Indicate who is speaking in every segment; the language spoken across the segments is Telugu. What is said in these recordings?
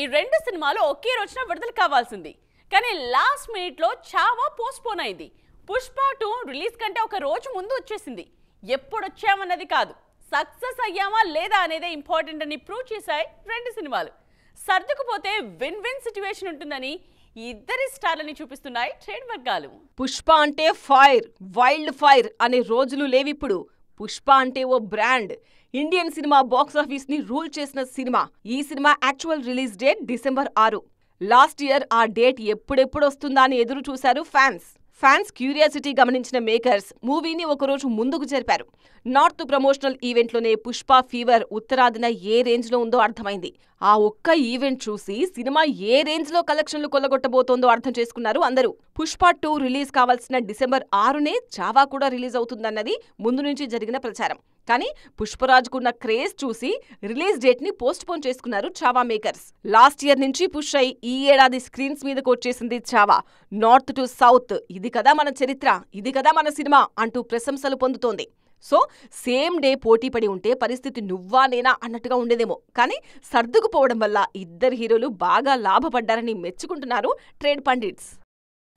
Speaker 1: ఈ రెండు సినిమాలు ఒకే రోజున విడుదల కావాల్సింది. కానీ లాస్ట్ మినిట్లో చావా పోస్ట్పోన్ అయింది. పుష్ప 2 రిలీజ్ కంటే ఒక రోజు ముందు వచ్చేసింది. ఎప్పుడు వచ్చామన్నది కాదు, సక్సెస్ అయ్యామా లేదా అనేదే ఇంపార్టెంట్ అని ప్రూవ్ చేశాయి రెండు సినిమాలు. సర్దుకుపోతే విన్ విన్ సిచ్యువేషన్ ఉంటుందని ఇద్దరి స్టార్లని చూపిస్తున్నాయి ట్రేడ్ వర్గాలు.
Speaker 2: పుష్ప అంటే ఫైర్, వైల్డ్ ఫైర్ అనే రోజులు లేవిప్పుడు. పుష్ప అంటే ఓ brand. Indian cinema box office ని రూల్ చేసిన సినిమా. ఈ cinema actual release date December 6. Last year ఆ డేట్ ఎప్పుడెప్పుడు వస్తుందా అని ఎదురు చూశారు ఫ్యాన్స్ క్యూరియాసిటీ గమనించిన మేకర్స్ మూవీని ఒకరోజు ముందుకు జరిపారు. నార్త్ ప్రమోషనల్ ఈవెంట్లోనే పుష్ప ఫీవర్ ఉత్తరాదిన ఏ రేంజ్లో ఉందో అర్థమైంది. ఆ ఒక్క ఈవెంట్ చూసి సినిమా ఏ రేంజ్లో కలెక్షన్లు కొల్లగొట్టబోతోందో అర్థం చేసుకున్నారు అందరూ. పుష్ప 2 రిలీజ్ కావాల్సిన డిసెంబర్ 6నే చావా కూడా రిలీజ్ అవుతుందన్నది ముందు నుంచి జరిగిన ప్రచారం. కానీ పుష్పరాజ్కున్న క్రేజ్ చూసి రిలీజ్ డేట్ ని పోస్ట్ పోన్ చేసుకున్నారు చావా మేకర్స్. లాస్ట్ ఇయర్ నుంచి పుష్ అయి ఈ ఏడాది స్క్రీన్స్ మీదకు వచ్చేసింది చావా. నార్త్ టు సౌత్, ఇది కదా మన చరిత్ర, ఇది కదా మన సినిమా అంటూ ప్రశంసలు పొందుతోంది. సో సేమ్ డే పోటీపడి ఉంటే పరిస్థితి నువ్వా నేనా అన్నట్టుగా ఉండేదేమో. కానీ సర్దుకుపోవడం వల్ల ఇద్దరు హీరోలు బాగా లాభపడ్డారని మెచ్చుకుంటున్నారు ట్రేడ్ పండిట్స్.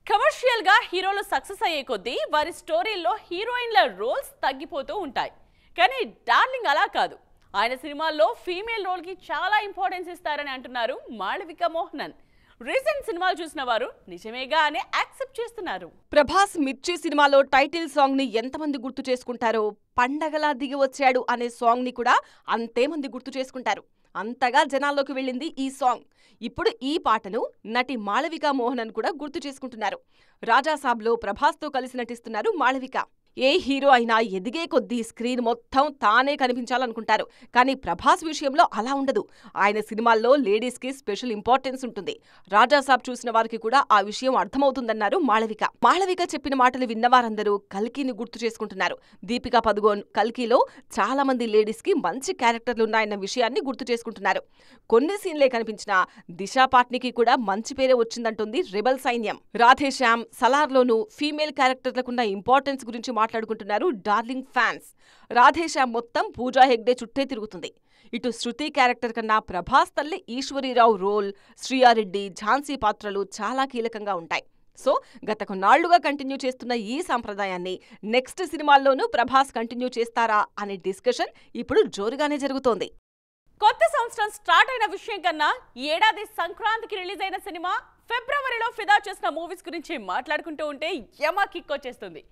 Speaker 1: కమర్షియల్ గా హీరోలు సక్సెస్ అయ్యే కొద్దీ వారి స్టోరీల్లో హీరోయిన్ల రోల్స్ తగ్గిపోతూ ఉంటాయి. కానీ డార్లింగ్ అలా కాదు. ఆయన సినిమాల్లో ఫీమేల్ రోల్ కి చాలా ఇంపార్టెన్స్ ఇస్తారని అంటున్నారు మాళవిక మోహనన్. రీసెంట్ సినిమాలు చూసిన వారు నిజమేగా అని యాక్సెప్ట్ చేస్తున్నారు.
Speaker 2: ప్రభాస్ మిర్చి సినిమాలో టైటిల్ సాంగ్ ని ఎంతమంది గుర్తు చేసుకుంటారో, పండగలా దిగి వచ్చాడు అనే సాంగ్ ని కూడా అంతే మంది గుర్తు చేసుకుంటారు. అంతగా జనాల్లోకి వెళ్ళింది ఈ సాంగ్. ఇప్పుడు ఈ పాటను నటి మాళవిక మోహనన్ కూడా గుర్తు చేసుకుంటున్నారు. రాజాసాబ్లో ప్రభాస్తో కలిసి నటిస్తున్నారు మాళవిక. ఏ హీరో అయినా ఎదిగే కొద్దీ స్క్రీన్ మొత్తం తానే కనిపించాలనుకుంటారు. కానీ ప్రభాస్ విషయంలో అలా ఉండదు. ఆయన సినిమాల్లో లేడీస్కి స్పెషల్ ఇంపార్టెన్స్ ఉంటుంది. రాజాసాబ్ చూసిన వారికి కూడా ఆ విషయం అర్థమవుతుందన్నారు మాళవిక చెప్పిన మాటలు విన్నవారందరూ కల్కిని గుర్తు చేసుకుంటున్నారు. దీపికా పదుకోన్ కల్కిలో చాలా మంది లేడీస్కి మంచి క్యారెక్టర్లున్నాయన్న విషయాన్ని గుర్తు చేసుకుంటున్నారు. కొన్ని సీన్లే కనిపించినా దిశా పాట్నికి కూడా మంచి పేరే వచ్చిందంటుంది రెబల్ సైన్యం. రాధేశ్యామ్, సలార్లోనూ ఫీమేల్ క్యారెక్టర్లకున్న ఇంపార్టెన్స్ గురించి మాట్లాడుకుంటున్నారు డార్లింగ్ ఫ్యాన్స్. రాధేశ్యామ్ మొత్తం పూజా హెగ్డే చుట్టే తిరుగుతుంది. ఇటు శృతి క్యారెక్టర్ కన్నా ప్రభాస్ తల్లి ఈశ్వరీరావు రోల్, శ్రీయారెడ్డి, ఝాన్సీ పాత్రలు చాలా కీలకంగా ఉంటాయి. సో గత కొన్నాళ్లుగా కంటిన్యూ చేస్తున్న ఈ సంప్రదాయాన్ని నెక్స్ట్ సినిమాల్లోనూ ప్రభాస్ కంటిన్యూ చేస్తారా అనే డిస్కషన్ ఇప్పుడు జోరుగానే జరుగుతోంది.
Speaker 1: కొత్త సంవత్సరం స్టార్ట్ అయిన విషయం కన్నా ఈ ఏడాది సంక్రాంతికి రిలీజ్ అయిన సినిమా ఫిబ్రవరిలో ఫిదా చేసిన మూవీస్ గురించి మాట్లాడుకుంటూ ఉంటే యమా కిక్ వచ్చేస్తుంది.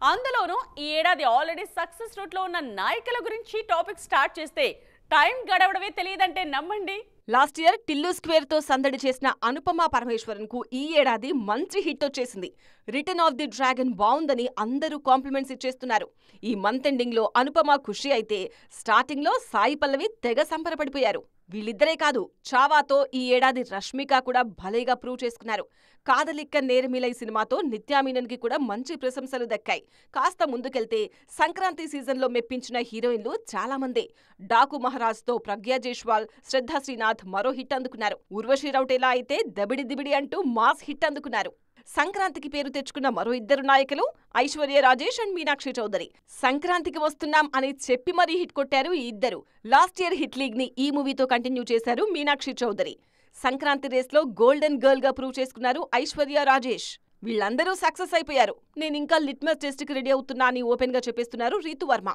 Speaker 1: అందులోనూ ఈ ఏడాది ఆల్రెడీ సక్సెస్ రూట్ లో ఉన్న నాయకుల గురించి టాపిక్ స్టార్ట్ చేస్తే టైం గడవడమే తెలియదంటే నమ్మండి.
Speaker 2: లాస్ట్ ఇయర్ టిల్లు స్క్వేర్ తో సందడి చేసిన అనుపమ పరమేశ్వరన్ కు ఈ ఏడాది మంచి హిట్ వచ్చేసింది. రిటర్న్ ఆఫ్ ది డ్రాగన్ బావుందని అందరూ కాంప్లిమెంట్స్ ఇచ్చేస్తున్నారు. ఈ మంత్ ఎండింగ్ లో అనుపమ ఖుషి అయితే స్టార్టింగ్ లో సాయి పల్లవి తెగ సంబరపడిపోయారు. వీళ్ళిద్దరే కాదు, చావాతో ఈ ఏడాది రష్మిక కూడా భలేగా ప్రూవ్ చేసుకున్నారు. కాదలిక్క నేరమిలై సినిమాతో నిత్యామీనన్కి కూడా మంచి ప్రశంసలు దక్కాయి. కాస్త ముందుకెళ్తే సంక్రాంతి సీజన్లో మెప్పించిన హీరోయిన్లు చాలా మందే. డాకు మహారాజ్తో ప్రగ్యా జైస్వాల్, శ్రద్ధా శ్రీనాథ్ మరో హిట్ అందుకున్నారు. ఉర్వశీ రౌటేలా అయితే దబిడి దిబిడి అంటూ మాస్ హిట్ అందుకున్నారు. సంక్రాంతికి పేరు తెచ్చుకున్న మరో ఇద్దరు నాయకులు ఐశ్వర్య రాజేష్ అండ్ మీనాక్షి చౌదరి. సంక్రాంతికి వస్తున్నాం అని చెప్పి మరీ హిట్ కొట్టారు ఈ ఇద్దరు. లాస్ట్ ఇయర్ హిట్ లీగ్ ని ఈ మూవీతో కంటిన్యూ చేశారు మీనాక్షి చౌదరి. సంక్రాంతి రేస్లో గోల్డెన్ గర్ల్ గా ప్రూవ్ చేసుకున్నారు ఐశ్వర్య రాజేష్. వీళ్ళందరూ సక్సెస్ అయిపోయారు. నేనింకా లిట్మస్ టెస్ట్ కి రెడీ అవుతున్నా అని ఓపెన్ గా చెప్పేస్తున్నారు రీతు వర్మ.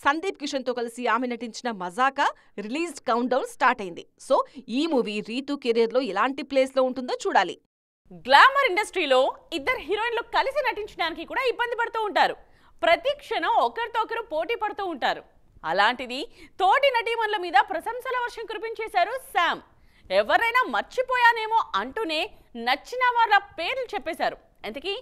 Speaker 2: సందీప్ కిషన్ తో కలిసి ఆమె నటించిన మజాకా రిలీజ్ కౌంట్ డౌన్ స్టార్ట్ అయింది. సో ఈ మూవీ రీతు కెరీర్ లో ఎలాంటి ప్లేస్ లో ఉంటుందో చూడాలి.
Speaker 1: గ్లామర్ ఇండస్ట్రీలో ఇద్దరు హీరోయిన్లు కలిసి నటించడానికి కూడా ఇబ్బంది పడుతూ ఉంటారు. ప్రతి క్షణం ఒకరితో ఒకరు పోటీ పడుతూ ఉంటారు. అలాంటిది తోటి నటీమణుల మీద ప్రశంసల వర్షం కురిపించేశారు శామ్. ఎవరైనా మర్చిపోయానేమో అంటూనే నచ్చిన వాళ్ళ పేర్లు చెప్పేశారు. ఇంతకీ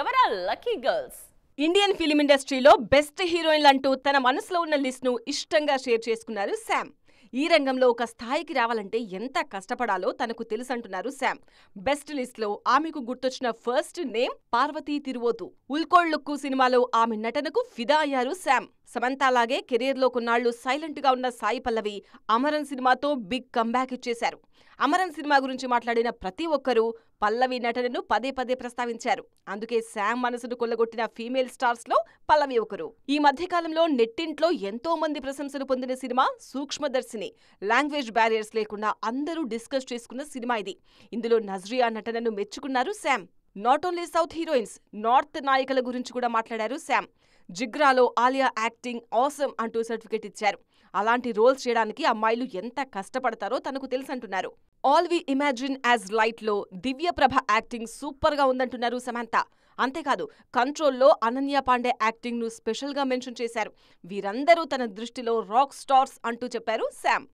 Speaker 1: ఎవరా లక్కీ గర్ల్స్?
Speaker 2: ఇండియన్ ఫిలిం ఇండస్ట్రీలో బెస్ట్ హీరోయిన్లంటూ తన మనసులో ఉన్న లిస్ట్ ను ఇష్టంగా షేర్ చేసుకున్నారు శామ్. ఈ రంగంలో ఒక స్థాయికి రావాలంటే ఎంత కష్టపడాలో తనకు తెలుసంటున్నారు శామ్. బెస్ట్ లిస్ట్ లో ఆమెకు గుర్తొచ్చిన ఫస్ట్ నేమ్ పార్వతీ తిరువోతు. ఉల్కోళ్ లుక్కు సినిమాలో ఆమె నటనకు ఫిదా అయ్యారు శామ్. సమంతలాగే కెరీర్ లో కొన్నాళ్లు సైలెంట్ గా ఉన్న సాయి పల్లవి అమరన్ సినిమాతో బిగ్ కంబ్యాక్ ఇచ్చేశారు. అమరన్ సినిమా గురించి మాట్లాడిన ప్రతి ఒక్కరూ పల్లవి నటనను పదే పదే ప్రస్తావించారు. అందుకే శామ్ మనసును కొల్లగొట్టిన ఫీమేల్ స్టార్స్ లో పల్లవి ఒకరు. ఈ మధ్యకాలంలో నెట్టింట్లో ఎంతో మంది ప్రశంసలు పొందిన సినిమా సూక్ష్మదర్శిని. లాంగ్వేజ్ బ్యారియర్స్ లేకుండా అందరూ డిస్కస్ చేసుకున్న సినిమా ఇది. ఇందులో నజ్రియా నటనను మెచ్చుకున్నారు Sam. Not only south heroines, north నాయకుల గురించి కూడా మాట్లాడారు శామ్. జిగ్రాలో ఆలియా యాక్టింగ్ ఆసమ్ అంటూ సర్టిఫికెట్ ఇచ్చారు. అలాంటి రోల్స్ చేయడానికి అమ్మాయిలు ఎంత కష్టపడతారో తనకు తెలుసంటున్నారు. All we imagine as light లో దివ్యప్రభ యాక్టింగ్ సూపర్ గా ఉందంటున్నారు సమంత. అంతేకాదు కంట్రోల్లో అనన్య పాండే యాక్టింగ్ ను స్పెషల్ గా మెన్షన్ చేశారు. వీరందరూ తన దృష్టిలో రాక్ స్టార్స్ అంటూ చెప్పారు శామ్.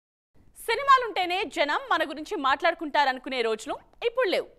Speaker 1: సినిమాలుంటేనే జనం మన గురించి మాట్లాడుకుంటారనుకునే రోజులు ఇప్పుడు లేవు.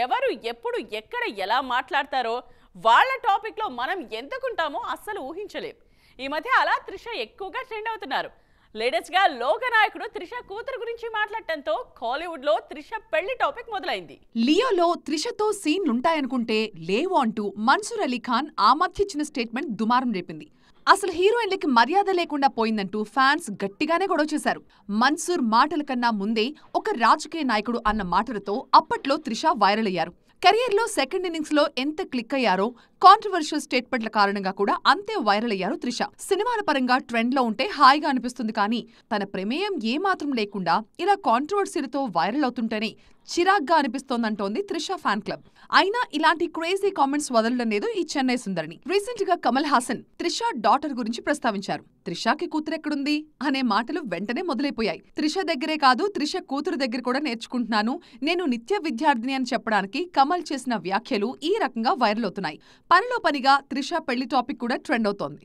Speaker 1: ఎవరు ఎప్పుడు ఎక్కడ ఎలా మాట్లాడతారో వాళ్ళ టాపిక్లో మనం ఎందుకుంటామో అస్సలు ఊహించలేం. ఈ మధ్య అలా త్రిష ఎక్కువగా ట్రెండ్ అవుతున్నారు. లేటెస్ట్గా లోకనాయకుడు త్రిష కూతురు గురించి మాట్లాడటంతో కాలీవుడ్లో త్రిష పెళ్లి టాపిక్ మొదలైంది.
Speaker 3: లియోలో త్రిషతో సీన్లుంటాయనుకుంటే లేవు అంటూ మన్సూర్ అలీ ఖాన్ ఆ మధ్య ఇచ్చిన స్టేట్మెంట్ దుమారం రేపింది. అసలు హీరోయిన్లకి మర్యాద లేకుండా పోయిందంటూ ఫ్యాన్స్ గట్టిగానే గొడవ చేశారు. మన్సూర్ మాటల కన్నా ముందే ఒక రాజకీయ నాయకుడు అన్న మాటలతో అప్పట్లో త్రిష వైరల్ అయ్యారు. కెరియర్లో సెకండ్ ఇన్నింగ్స్ లో ఎంత క్లిక్ అయ్యారో కాంట్రవర్షియల్ స్టేట్మెంట్ల కారణంగా కూడా అంతే వైరల్ అయ్యారు త్రిష. సినిమాల పరంగా ట్రెండ్ లో ఉంటే హాయిగా అనిపిస్తుంది, కానీ తన ప్రమేయం ఏమాత్రం లేకుండా ఇలా కాంట్రవర్సీలతో వైరల్ అవుతుంటేనే చిరాగ్గా అనిపిస్తోందంటోంది త్రిష ఫ్యాన్ క్లబ్. అయినా ఇలాంటి క్రేజీ కామెంట్స్ వదలడం లేదు ఈ చెన్నై సుందరిని. రీసెంట్ గా కమల్ హాసన్ త్రిష డాటర్ గురించి ప్రస్తావించారు. త్రిషకి కూతురెక్కడుంది అనే మాటలు వెంటనే మొదలైపోయాయి. త్రిష దగ్గరే కాదు, త్రిష కూతురు దగ్గర కూడా నేర్చుకుంటున్నాను, నేను నిత్య విద్యార్థిని అని చెప్పడానికి కమల్ చేసిన వ్యాఖ్యలు ఈ రకంగా వైరల్ అవుతున్నాయి. పనిలో పనిగా త్రిష పెళ్లి టాపిక్ కూడా ట్రెండ్ అవుతోంది.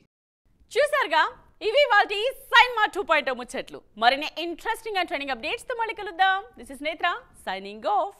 Speaker 1: చూసారుగా, ఇవి వాటి సైన్మా 2.0 ముచ్చట్లు. మరిన్ని ఇంట్రెస్టింగ్ అండ్ ట్రెండింగ్ అప్డేట్స్ తో మళ్ళీ కలుద్దాం. దిస్ ఇస్ నేత్ర సైనింగ్ ఆఫ్.